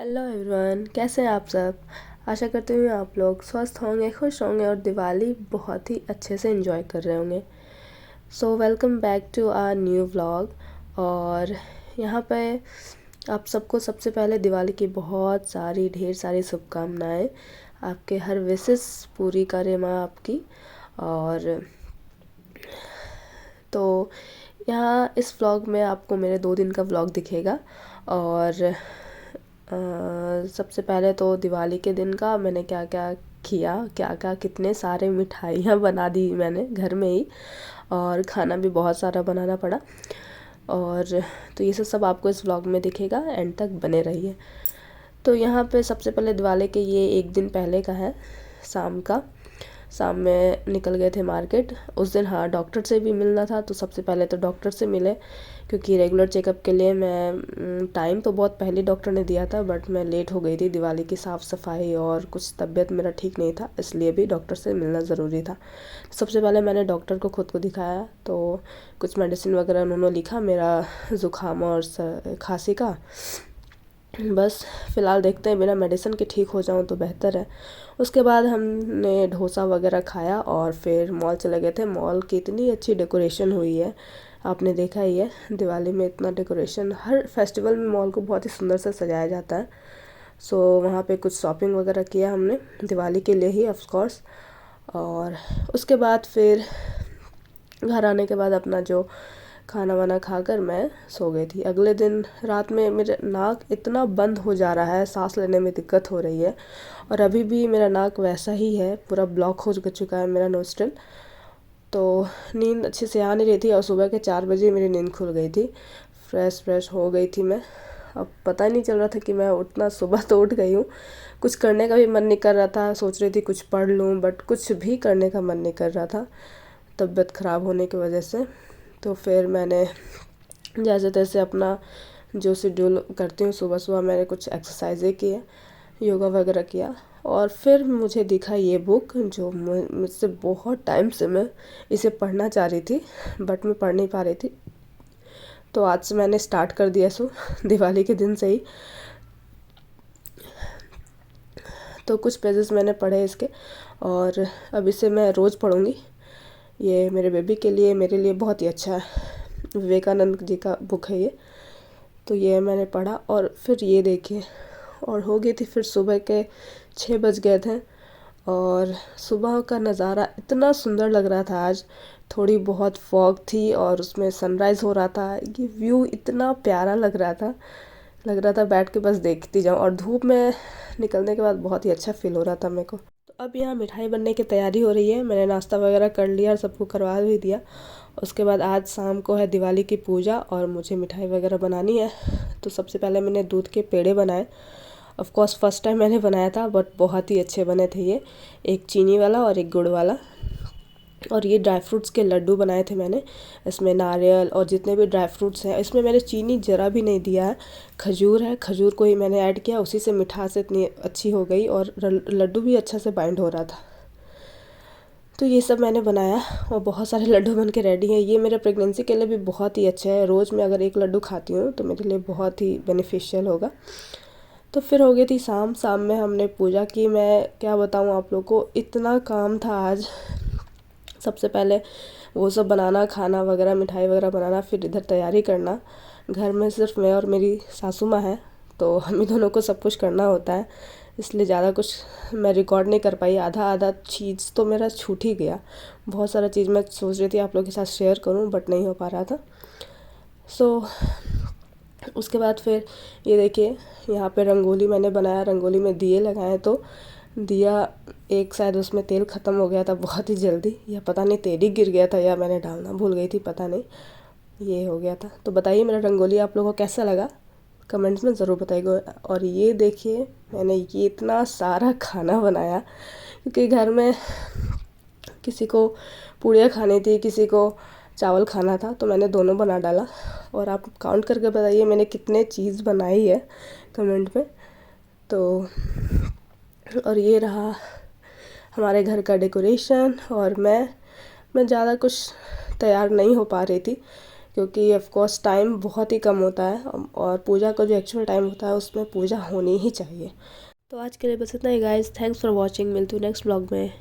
Hello everyone, कैसे हैं आप सब। आशा करती हूँ आप लोग स्वस्थ होंगे, खुश होंगे और दिवाली बहुत ही अच्छे से एंजॉय कर रहे होंगे। So welcome back to our new vlog. और यहाँ पे आप सबको सबसे पहले दिवाली की बहुत सारी ढेर सारी शुभकामनाएं। आपके हर विशेस पूरी करे माँ आपकी। और तो यहाँ इस व्लॉग में आपको मेरे 2 दिन का व्लॉग दिखेगा। और सबसे पहले तो दिवाली के दिन का मैंने क्या क्या किया, क्या क्या कितने सारे मिठाइयाँ बना दी मैंने घर में ही, और खाना भी बहुत सारा बनाना पड़ा। और तो ये सब आपको इस व्लॉग में दिखेगा, एंड तक बने रहिए। तो यहाँ पे सबसे पहले दिवाली के ये एक दिन पहले का है, शाम में निकल गए थे मार्केट उस दिन। हाँ, डॉक्टर से भी मिलना था, तो सबसे पहले तो डॉक्टर से मिले, क्योंकि रेगुलर चेकअप के लिए मैं टाइम तो बहुत पहले डॉक्टर ने दिया था, बट मैं लेट हो गई थी। दिवाली की साफ़ सफाई और कुछ तबीयत मेरा ठीक नहीं था, इसलिए भी डॉक्टर से मिलना ज़रूरी था। सबसे पहले मैंने डॉक्टर को खुद को दिखाया, तो कुछ मेडिसिन वगैरह उन्होंने लिखा मेरा ज़ुकाम और खांसी का। बस फ़िलहाल देखते हैं, बिना मेडिसिन के ठीक हो जाऊँ तो बेहतर है। उसके बाद हमने डोसा वगैरह खाया और फिर मॉल चले गए थे। मॉल की इतनी अच्छी डेकोरेशन हुई है, आपने देखा ही है। दिवाली में इतना डेकोरेशन, हर फेस्टिवल में मॉल को बहुत ही सुंदर से सजाया जाता है। सो वहाँ पे कुछ शॉपिंग वगैरह किया हमने दिवाली के लिए ही, ऑफ कोर्स। और उसके बाद फिर घर आने के बाद अपना जो खाना वाना खाकर मैं सो गई थी। अगले दिन रात में मेरा नाक इतना बंद हो जा रहा है, सांस लेने में दिक्कत हो रही है, और अभी भी मेरा नाक वैसा ही है, पूरा ब्लॉक हो चुका है मेरा नोस्ट्रल। तो नींद अच्छे से आ नहीं रही थी, और सुबह के 4 बजे मेरी नींद खुल गई थी। फ्रेश हो गई थी मैं। अब पता नहीं चल रहा था कि मैं उतना सुबह तो उठ गई हूँ। कुछ करने का भी मन नहीं कर रहा था, सोच रही थी कुछ पढ़ लूँ, बट कुछ भी करने का मन नहीं कर रहा था तबीयत ख़राब होने की वजह से। तो फिर मैंने जैसे तैसे अपना जो शेड्यूल करती हूँ, सुबह सुबह मैंने कुछ एक्सरसाइजें की है, योगा वगैरह किया। और फिर मुझे दिखा ये बुक, जो मुझसे बहुत टाइम से मैं इसे पढ़ना चाह रही थी, बट मैं पढ़ नहीं पा रही थी। तो आज से मैंने स्टार्ट कर दिया इसको दिवाली के दिन से ही। तो कुछ पेजेस मैंने पढ़े इसके, और अब इसे मैं रोज़ पढ़ूँगी। ये मेरे बेबी के लिए, मेरे लिए बहुत ही अच्छा है। विवेकानंद जी का बुक है ये। तो ये मैंने पढ़ा, और फिर ये देखिए, और हो गई थी फिर सुबह के 6 बज गए थे, और सुबह का नज़ारा इतना सुंदर लग रहा था। आज थोड़ी बहुत फॉग थी और उसमें सनराइज़ हो रहा था। ये व्यू इतना प्यारा लग रहा था बैठ के बस देखती जाऊँ। और धूप में निकलने के बाद बहुत ही अच्छा फील हो रहा था मेरे को। तो अब यहाँ मिठाई बनने की तैयारी हो रही है। मैंने नाश्ता वगैरह कर लिया और सबको करवा भी दिया। उसके बाद आज शाम को है दिवाली की पूजा, और मुझे मिठाई वगैरह बनानी है। तो सबसे पहले मैंने दूध के पेड़े बनाए। ऑफ कोर्स फर्स्ट टाइम मैंने बनाया था, बट बहुत ही अच्छे बने थे ये। एक चीनी वाला और एक गुड़ वाला। और ये ड्राई फ्रूट्स के लड्डू बनाए थे मैंने। इसमें नारियल और जितने भी ड्राई फ्रूट्स हैं, इसमें मैंने चीनी ज़रा भी नहीं दिया है। खजूर है, खजूर को ही मैंने ऐड किया, उसी से मिठास इतनी अच्छी हो गई, और लड्डू भी अच्छा से बाइंड हो रहा था। तो ये सब मैंने बनाया, और बहुत सारे लड्डू बन के रेडी हैं। ये मेरे प्रेगनेंसी के लिए भी बहुत ही अच्छा है। रोज़ मैं अगर एक लड्डू खाती हूँ तो मेरे लिए बहुत ही बेनिफिशियल होगा। तो फिर हो गई थी शाम में हमने पूजा की। मैं क्या बताऊँ आप लोगों को, इतना काम था आज। सबसे पहले वो सब बनाना, खाना वगैरह, मिठाई वगैरह बनाना, फिर इधर तैयारी करना। घर में सिर्फ मैं और मेरी सासू माँ है, तो हम ही दोनों को सब कुछ करना होता है, इसलिए ज़्यादा कुछ मैं रिकॉर्ड नहीं कर पाई। आधा चीज़ तो मेरा छूट ही गया। बहुत सारा चीज़ मैं सोच रही थी आप लोगों के साथ शेयर करूं, बट नहीं हो पा रहा था। सो उसके बाद फिर ये देखिए, यहाँ पे रंगोली मैंने बनाया, रंगोली में दिए लगाए। तो दिया एक, शायद उसमें तेल ख़त्म हो गया था बहुत ही जल्दी, या पता नहीं तेल ही गिर गया था, या मैंने डालना भूल गई थी, पता नहीं। ये हो गया था। तो बताइए मेरा रंगोली आप लोगों को कैसा लगा, कमेंट्स में ज़रूर बताइएगा। और ये देखिए, मैंने ये इतना सारा खाना बनाया, क्योंकि घर में किसी को पूड़ियाँ खानी थी, किसी को चावल खाना था, तो मैंने दोनों बना डाला। और आप काउंट करके बताइए मैंने कितने चीज़ बनाई है कमेंट में। तो और ये रहा हमारे घर का डेकोरेशन। और मैं ज़्यादा कुछ तैयार नहीं हो पा रही थी, क्योंकि ऑफ कोर्स टाइम बहुत ही कम होता है और पूजा का जो एक्चुअल टाइम होता है उसमें पूजा होनी ही चाहिए। तो आज के लिए बस इतना ही गाइस, थैंक्स फॉर वॉचिंग, मिलती हूँ नेक्स्ट ब्लॉग में।